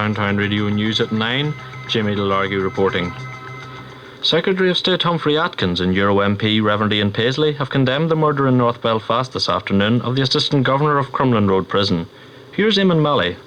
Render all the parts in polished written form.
Downtown Radio News at 9, Jimmy Delargy reporting. Secretary of State Humphrey Atkins and Euro MP Reverend Ian Paisley have condemned the murder in North Belfast this afternoon of the Assistant Governor of Crumlin Road Prison. Here's Eamon Malley.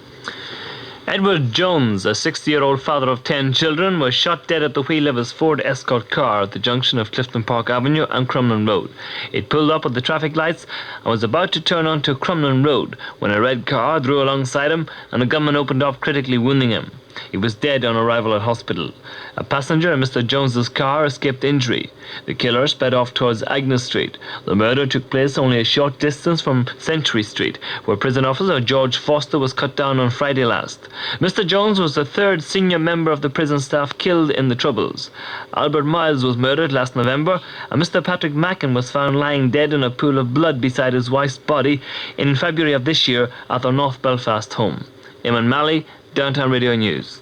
Edward Jones, a 60-year-old father of 10 children, was shot dead at the wheel of his Ford Escort car at the junction of Clifton Park Avenue and Crumlin Road. It pulled up at the traffic lights and was about to turn onto Crumlin Road when a red car drew alongside him and a gunman opened up, critically wounding him. He was dead on arrival at hospital. A passenger in Mr. Jones's car escaped injury. The killer sped off towards Agnes Street. The murder took place only a short distance from Century Street, where prison officer George Foster was cut down on Friday last. Mr. Jones was the third senior member of the prison staff killed in the Troubles. Albert Miles was murdered last November, and Mr. Patrick Mackin was found lying dead in a pool of blood beside his wife's body in February of this year at their North Belfast home. Eamon Malley, Downtown Radio News.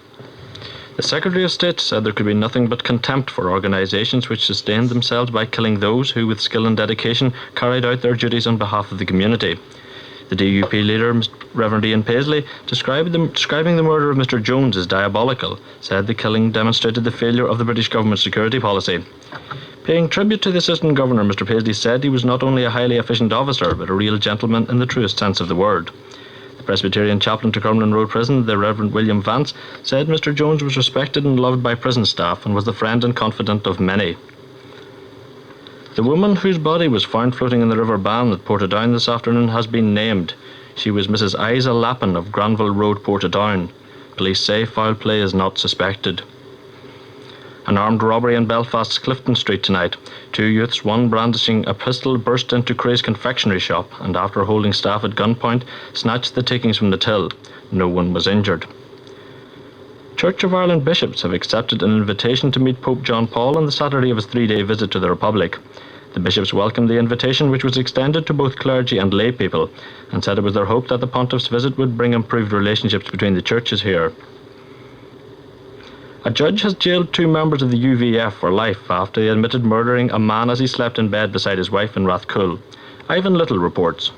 The Secretary of State said there could be nothing but contempt for organisations which sustained themselves by killing those who, with skill and dedication, carried out their duties on behalf of the community. The DUP leader, Reverend Ian Paisley, describing the murder of Mr. Jones as diabolical, said the killing demonstrated the failure of the British government's security policy. Paying tribute to the Assistant Governor, Mr. Paisley said he was not only a highly efficient officer, but a real gentleman in the truest sense of the word. Presbyterian chaplain to Crumlin Road Prison, the Reverend William Vance, said Mr. Jones was respected and loved by prison staff and was the friend and confidant of many. The woman whose body was found floating in the River Bann at Portadown this afternoon has been named. She was Mrs. Isa Lappin of Granville Road, Portadown. Police say foul play is not suspected. An armed robbery in Belfast's Clifton Street tonight. 2 youths, one brandishing a pistol, burst into Cray's confectionery shop and, after holding staff at gunpoint, snatched the takings from the till. No one was injured. Church of Ireland bishops have accepted an invitation to meet Pope John Paul on the Saturday of his 3-day visit to the Republic. The bishops welcomed the invitation, which was extended to both clergy and lay people, and said it was their hope that the pontiff's visit would bring improved relationships between the churches here. A judge has jailed 2 members of the UVF for life after they admitted murdering a man as he slept in bed beside his wife in Rathcoole. Ivan Little reports.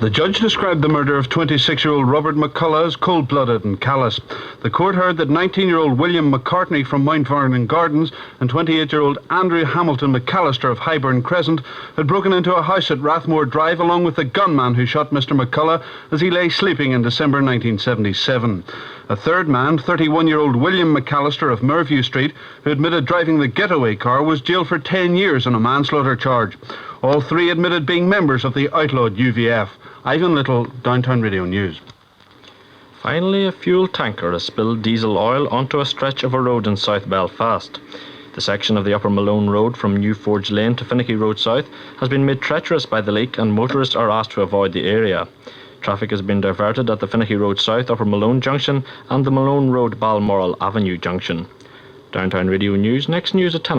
The judge described the murder of 26-year-old Robert McCullough as cold-blooded and callous. The court heard that 19-year-old William McCartney from Mount Vernon Gardens and 28-year-old Andrew Hamilton McAllister of Highburn Crescent had broken into a house at Rathmore Drive along with the gunman who shot Mr. McCullough as he lay sleeping in December 1977. A third man, 31-year-old William McAllister of Merview Street, who admitted driving the getaway car, was jailed for 10 years on a manslaughter charge. All 3 admitted being members of the outlawed UVF. Ivan Little, Downtown Radio News. Finally, a fuel tanker has spilled diesel oil onto a stretch of a road in South Belfast. The section of the Upper Malone Road from New Forge Lane to Finicky Road South has been made treacherous by the leak, and motorists are asked to avoid the area. Traffic has been diverted at the Finicky Road South Upper Malone Junction and the Malone Road Balmoral Avenue Junction. Downtown Radio News, next news at 10 o'clock.